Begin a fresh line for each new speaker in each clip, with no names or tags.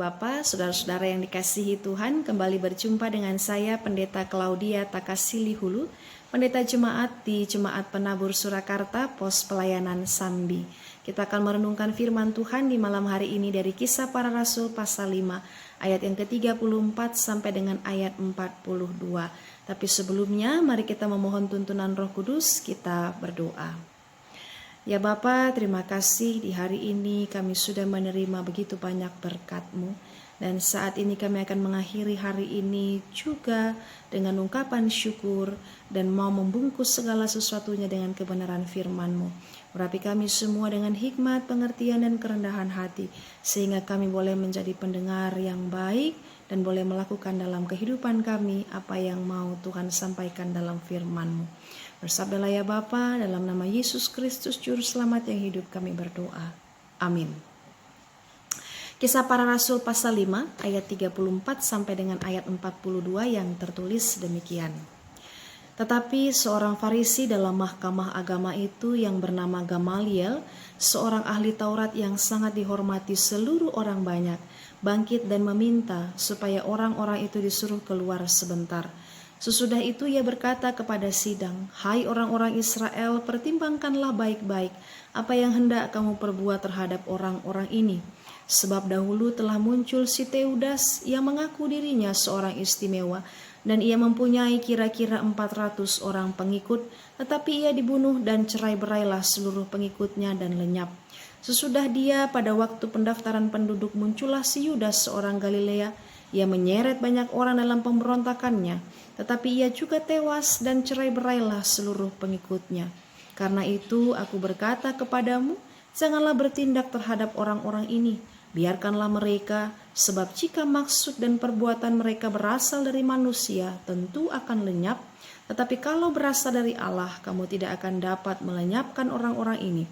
Bapak, saudara-saudara yang dikasihi Tuhan, kembali berjumpa dengan saya Pendeta Claudia Takasili Hulu, Pendeta Jemaat di Jemaat Penabur Surakarta, Pos Pelayanan Sambi. Kita akan merenungkan firman Tuhan di malam hari ini dari Kisah Para Rasul pasal 5 ayat yang ke-34 sampai dengan ayat 42. Tapi sebelumnya mari kita memohon tuntunan Roh Kudus, kita berdoa. Ya Bapa, terima kasih di hari ini kami sudah menerima begitu banyak berkat-Mu. Dan saat ini kami akan mengakhiri hari ini juga dengan ungkapan syukur dan mau membungkus segala sesuatunya dengan kebenaran firman-Mu. Urapi kami semua dengan hikmat, pengertian, dan kerendahan hati, sehingga kami boleh menjadi pendengar yang baik dan boleh melakukan dalam kehidupan kami apa yang mau Tuhan sampaikan dalam firman-Mu. Bersabdalah ya Bapa, dalam nama Yesus Kristus Juru Selamat yang hidup kami berdoa. Amin. Kisah Para Rasul pasal 5 ayat 34 sampai dengan ayat 42 yang tertulis demikian. Tetapi seorang Farisi dalam mahkamah agama itu yang bernama Gamaliel, seorang ahli Taurat yang sangat dihormati seluruh orang banyak, bangkit dan meminta supaya orang-orang itu disuruh keluar sebentar. Sesudah itu ia berkata kepada sidang, "Hai orang-orang Israel, pertimbangkanlah baik-baik apa yang hendak kamu perbuat terhadap orang-orang ini. Sebab dahulu telah muncul si Teudas yang mengaku dirinya seorang istimewa, dan ia mempunyai kira-kira 400 orang pengikut, tetapi ia dibunuh dan cerai-berailah seluruh pengikutnya dan lenyap. Sesudah dia pada waktu pendaftaran penduduk muncullah si Yudas seorang Galilea. Ia menyeret banyak orang dalam pemberontakannya, tetapi ia juga tewas dan cerai-berailah seluruh pengikutnya. Karena itu aku berkata kepadamu, janganlah bertindak terhadap orang-orang ini. Biarkanlah mereka, sebab jika maksud dan perbuatan mereka berasal dari manusia, tentu akan lenyap. Tetapi kalau berasal dari Allah, kamu tidak akan dapat melenyapkan orang-orang ini.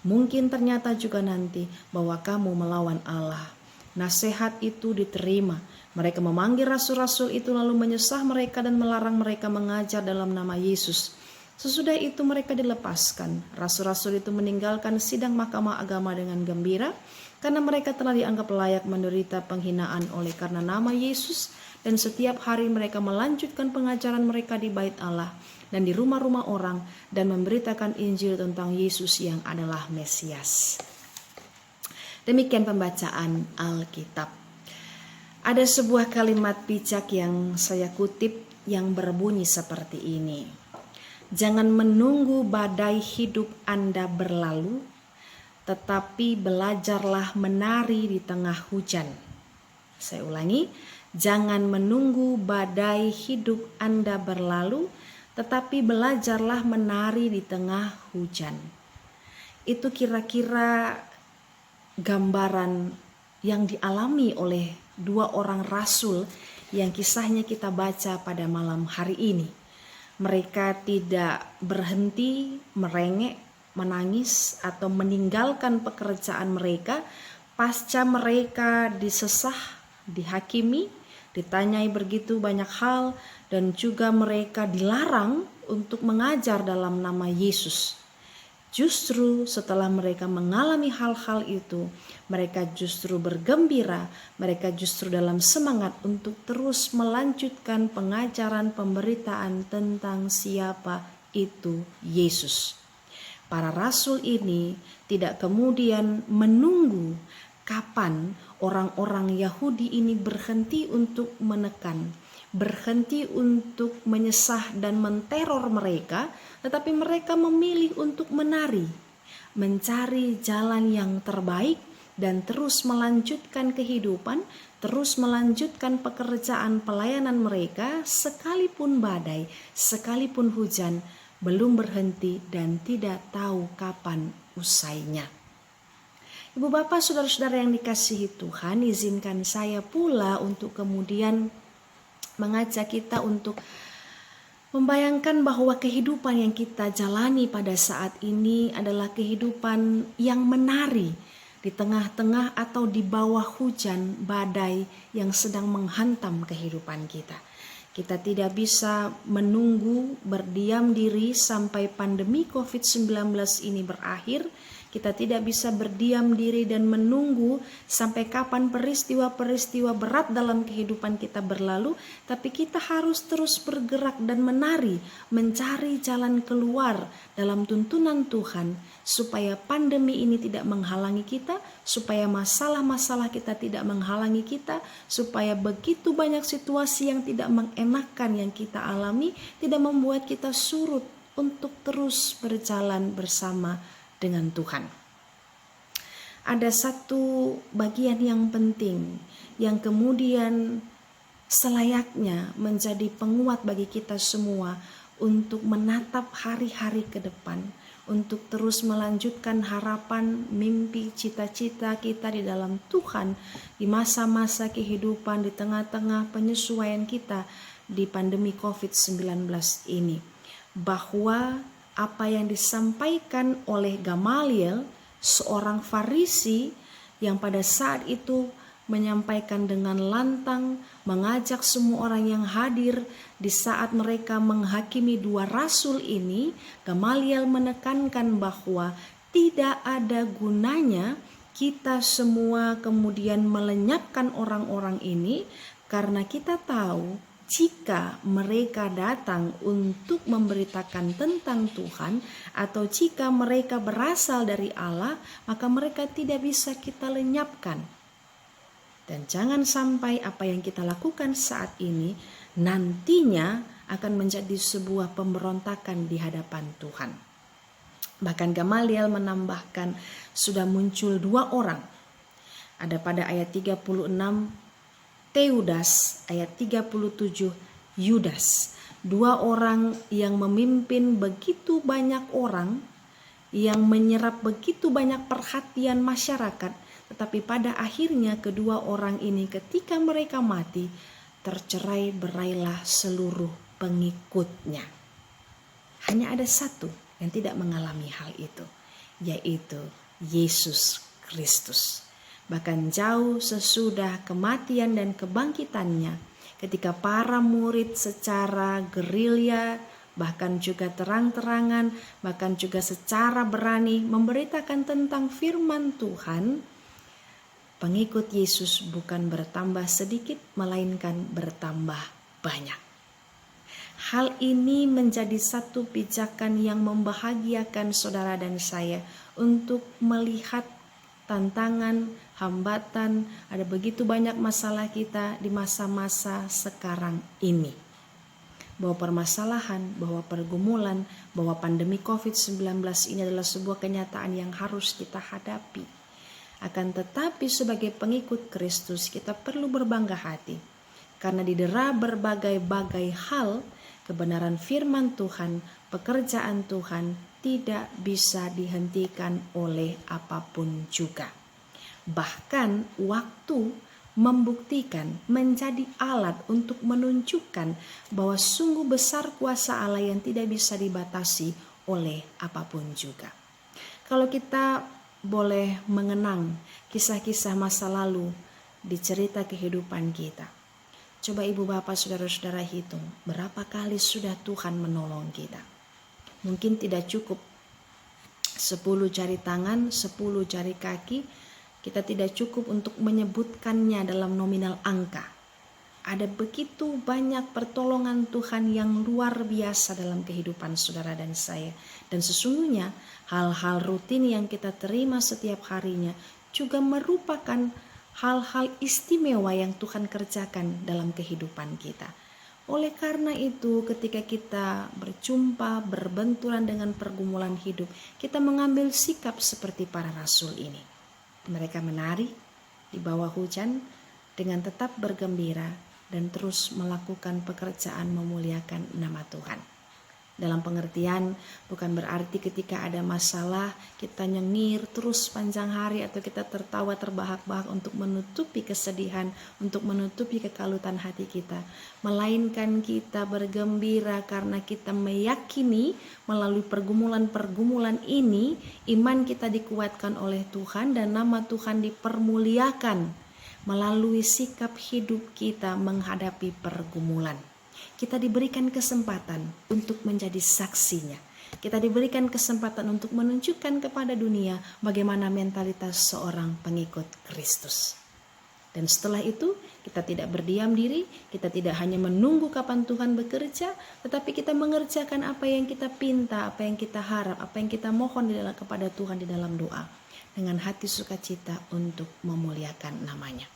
Mungkin ternyata juga nanti bahwa kamu melawan Allah." Nasihat itu diterima. Mereka memanggil rasul-rasul itu lalu menyesah mereka dan melarang mereka mengajar dalam nama Yesus. Sesudah itu mereka dilepaskan. Rasul-rasul itu meninggalkan sidang mahkamah agama dengan gembira karena mereka telah dianggap layak menderita penghinaan oleh karena nama Yesus, dan setiap hari mereka melanjutkan pengajaran mereka di bait Allah dan di rumah-rumah orang dan memberitakan Injil tentang Yesus yang adalah Mesias. Demikian pembacaan Alkitab. Ada sebuah kalimat bijak yang saya kutip yang berbunyi seperti ini. Jangan menunggu badai hidup Anda berlalu, tetapi belajarlah menari di tengah hujan. Saya ulangi, jangan menunggu badai hidup Anda berlalu, tetapi belajarlah menari di tengah hujan. Itu kira-kira gambaran yang dialami oleh dua orang rasul yang kisahnya kita baca pada malam hari ini. Mereka tidak berhenti merengek, menangis, atau meninggalkan pekerjaan mereka pasca mereka disesah, dihakimi, ditanyai begitu banyak hal, dan juga mereka dilarang untuk mengajar dalam nama Yesus. Justru setelah mereka mengalami hal-hal itu, mereka justru bergembira, mereka justru dalam semangat untuk terus melanjutkan pengajaran pemberitaan tentang siapa itu Yesus. Para rasul ini tidak kemudian menunggu kapan orang-orang Yahudi ini berhenti untuk menekan, berhenti untuk menyesah dan menteror mereka, tetapi mereka memilih untuk menari, mencari jalan yang terbaik dan terus melanjutkan kehidupan, terus melanjutkan pekerjaan pelayanan mereka sekalipun badai, sekalipun hujan, belum berhenti dan tidak tahu kapan usainya. Ibu bapak, saudara-saudara yang dikasihi Tuhan, izinkan saya pula untuk kemudian mengajak kita untuk membayangkan bahwa kehidupan yang kita jalani pada saat ini adalah kehidupan yang menari di tengah-tengah atau di bawah hujan badai yang sedang menghantam kehidupan kita. Kita tidak bisa menunggu berdiam diri sampai pandemi COVID-19 ini berakhir. Kita tidak bisa berdiam diri dan menunggu sampai kapan peristiwa-peristiwa berat dalam kehidupan kita berlalu, tapi kita harus terus bergerak dan menari, mencari jalan keluar dalam tuntunan Tuhan, supaya pandemi ini tidak menghalangi kita, supaya masalah-masalah kita tidak menghalangi kita, supaya begitu banyak situasi yang tidak mengenakan yang kita alami tidak membuat kita surut untuk terus berjalan bersama dengan Tuhan. Ada satu bagian yang penting yang kemudian selayaknya menjadi penguat bagi kita semua untuk menatap hari-hari ke depan, untuk terus melanjutkan harapan, mimpi, cita-cita kita di dalam Tuhan di masa-masa kehidupan, di tengah-tengah penyesuaian kita di pandemi COVID-19 ini. Bahwa apa yang disampaikan oleh Gamaliel, seorang Farisi yang pada saat itu menyampaikan dengan lantang, mengajak semua orang yang hadir di saat mereka menghakimi dua rasul ini, Gamaliel menekankan bahwa tidak ada gunanya kita semua kemudian melenyapkan orang-orang ini, karena kita tahu jika mereka datang untuk memberitakan tentang Tuhan, atau jika mereka berasal dari Allah, maka mereka tidak bisa kita lenyapkan. Dan jangan sampai apa yang kita lakukan saat ini nantinya akan menjadi sebuah pemberontakan di hadapan Tuhan. Bahkan Gamaliel menambahkan sudah muncul dua orang. Ada pada ayat 36 Teudas, ayat 37 Yudas. Dua orang yang memimpin begitu banyak orang, yang menyerap begitu banyak perhatian masyarakat, tetapi pada akhirnya kedua orang ini ketika mereka mati, tercerai berailah seluruh pengikutnya. Hanya ada satu yang tidak mengalami hal itu, yaitu Yesus Kristus. Bahkan jauh sesudah kematian dan kebangkitannya, ketika para murid secara gerilya, bahkan juga terang-terangan, bahkan juga secara berani memberitakan tentang firman Tuhan, pengikut Yesus bukan bertambah sedikit, melainkan bertambah banyak. Hal ini menjadi satu pijakan yang membahagiakan saudara dan saya untuk melihat tantangan, hambatan, ada begitu banyak masalah kita di masa-masa sekarang ini. Bahwa permasalahan, bahwa pergumulan, bahwa pandemi COVID-19 ini adalah sebuah kenyataan yang harus kita hadapi. Akan tetapi sebagai pengikut Kristus kita perlu berbangga hati, karena didera berbagai-bagai hal, kebenaran firman Tuhan, pekerjaan Tuhan tidak bisa dihentikan oleh apapun juga. Bahkan waktu membuktikan, menjadi alat untuk menunjukkan bahwa sungguh besar kuasa Allah yang tidak bisa dibatasi oleh apapun juga. Kalau kita boleh mengenang kisah-kisah masa lalu di cerita kehidupan kita, coba ibu bapak saudara-saudara hitung berapa kali sudah Tuhan menolong kita. Mungkin tidak cukup 10 jari tangan, 10 jari kaki. Kita tidak cukup untuk menyebutkannya dalam nominal angka. Ada begitu banyak pertolongan Tuhan yang luar biasa dalam kehidupan saudara dan saya. Dan sesungguhnya hal-hal rutin yang kita terima setiap harinya juga merupakan hal-hal istimewa yang Tuhan kerjakan dalam kehidupan kita. Oleh karena itu, ketika kita berjumpa, berbenturan dengan pergumulan hidup, kita mengambil sikap seperti para rasul ini. Mereka menari di bawah hujan dengan tetap bergembira dan terus melakukan pekerjaan memuliakan nama Tuhan. Dalam pengertian bukan berarti ketika ada masalah kita nyengir terus panjang hari atau kita tertawa terbahak-bahak untuk menutupi kesedihan, untuk menutupi kekalutan hati kita. Melainkan kita bergembira karena kita meyakini melalui pergumulan-pergumulan ini iman kita dikuatkan oleh Tuhan dan nama Tuhan dipermuliakan melalui sikap hidup kita menghadapi pergumulan. Kita diberikan kesempatan untuk menjadi saksinya. Kita diberikan kesempatan untuk menunjukkan kepada dunia bagaimana mentalitas seorang pengikut Kristus. Dan setelah itu kita tidak berdiam diri, kita tidak hanya menunggu kapan Tuhan bekerja, tetapi kita mengerjakan apa yang kita pinta, apa yang kita harap, apa yang kita mohon kepada Tuhan di dalam doa. Dengan hati sukacita untuk memuliakan namanya.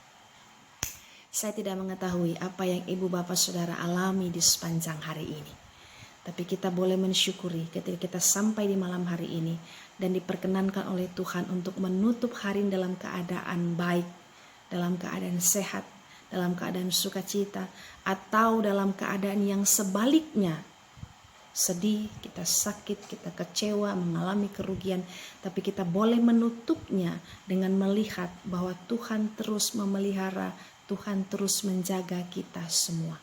Saya tidak mengetahui apa yang ibu bapak saudara alami di sepanjang hari ini. Tapi kita boleh mensyukuri ketika kita sampai di malam hari ini dan diperkenankan oleh Tuhan untuk menutup hari dalam keadaan baik, dalam keadaan sehat, dalam keadaan sukacita, atau dalam keadaan yang sebaliknya. Sedih, kita sakit, kita kecewa, mengalami kerugian, tapi kita boleh menutupnya dengan melihat bahwa Tuhan terus memelihara, Tuhan terus menjaga kita semua.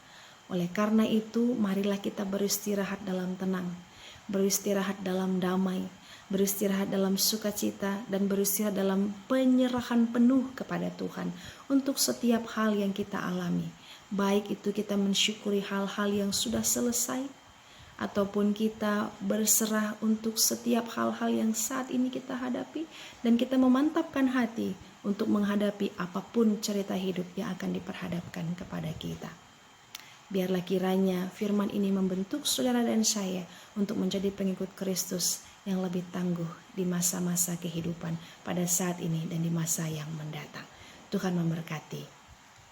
Oleh karena itu, marilah kita beristirahat dalam tenang, beristirahat dalam damai, beristirahat dalam sukacita, dan beristirahat dalam penyerahan penuh kepada Tuhan untuk setiap hal yang kita alami. Baik itu kita mensyukuri hal-hal yang sudah selesai, ataupun kita berserah untuk setiap hal-hal yang saat ini kita hadapi, dan kita memantapkan hati untuk menghadapi apapun cerita hidup yang akan diperhadapkan kepada kita. Biarlah kiranya firman ini membentuk saudara dan saya untuk menjadi pengikut Kristus yang lebih tangguh di masa-masa kehidupan pada saat ini dan di masa yang mendatang. Tuhan memberkati.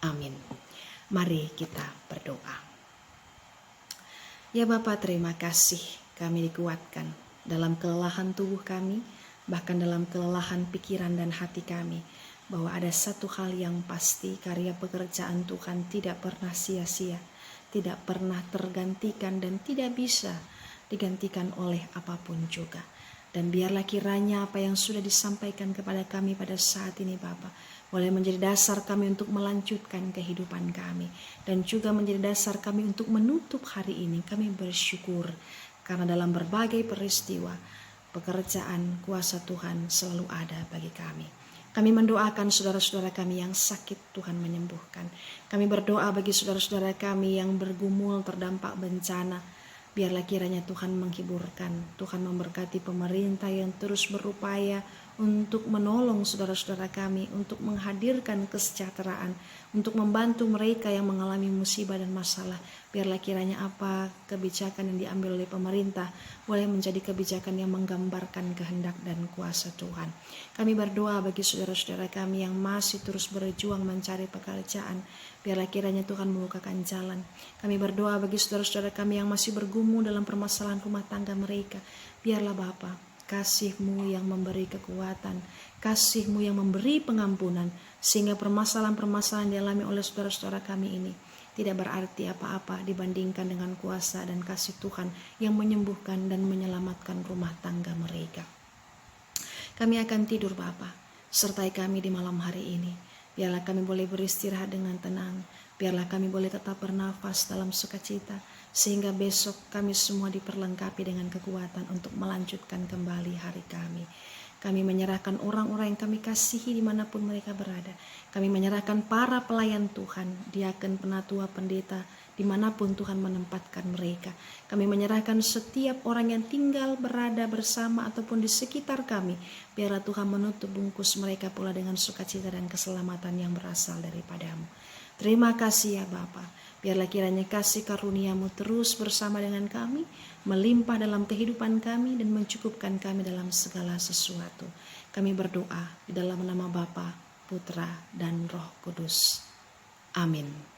Amin. Mari kita berdoa. Ya Bapa, terima kasih kami dikuatkan dalam kelelahan tubuh kami, bahkan dalam kelelahan pikiran dan hati kami, bahwa ada satu hal yang pasti, karya pekerjaan Tuhan tidak pernah sia-sia, tidak pernah tergantikan dan tidak bisa digantikan oleh apapun juga. Dan biarlah kiranya apa yang sudah disampaikan kepada kami pada saat ini Bapa, boleh menjadi dasar kami untuk melanjutkan kehidupan kami, dan juga menjadi dasar kami untuk menutup hari ini. Kami bersyukur karena dalam berbagai peristiwa pekerjaan kuasa Tuhan selalu ada bagi kami. Kami mendoakan saudara-saudara kami yang sakit, Tuhan menyembuhkan. Kami berdoa bagi saudara-saudara kami yang bergumul terdampak bencana. Biarlah kiranya Tuhan menghiburkan, Tuhan memberkati pemerintah yang terus berupaya untuk menolong saudara-saudara kami, untuk menghadirkan kesejahteraan, untuk membantu mereka yang mengalami musibah dan masalah. Biarlah kiranya apa kebijakan yang diambil oleh pemerintah boleh menjadi kebijakan yang menggambarkan kehendak dan kuasa Tuhan. Kami berdoa bagi saudara-saudara kami yang masih terus berjuang mencari pekerjaan. Biarlah kiranya Tuhan membukakan jalan. Kami berdoa bagi saudara-saudara kami yang masih bergumul dalam permasalahan rumah tangga mereka. Biarlah Bapa, kasih-Mu yang memberi kekuatan, kasih-Mu yang memberi pengampunan, sehingga permasalahan-permasalahan yang dialami oleh saudara-saudara kami ini tidak berarti apa-apa dibandingkan dengan kuasa dan kasih Tuhan yang menyembuhkan dan menyelamatkan rumah tangga mereka. Kami akan tidur Bapa, sertai kami di malam hari ini. Biarlah kami boleh beristirahat dengan tenang, biarlah kami boleh tetap bernafas dalam sukacita, sehingga besok kami semua diperlengkapi dengan kekuatan untuk melanjutkan kembali hari kami. Kami menyerahkan orang-orang yang kami kasihi dimanapun mereka berada. Kami menyerahkan para pelayan Tuhan, diaken, penatua, pendeta, dimanapun Tuhan menempatkan mereka. Kami menyerahkan setiap orang yang tinggal, berada bersama ataupun di sekitar kami. Biarlah Tuhan menutup bungkus mereka pula dengan sukacita dan keselamatan yang berasal daripada-Mu. Terima kasih ya Bapa. Biarlah kiranya kasih karunia-Mu terus bersama dengan kami, melimpah dalam kehidupan kami dan mencukupkan kami dalam segala sesuatu. Kami berdoa di dalam nama Bapa, Putra, dan Roh Kudus. Amin.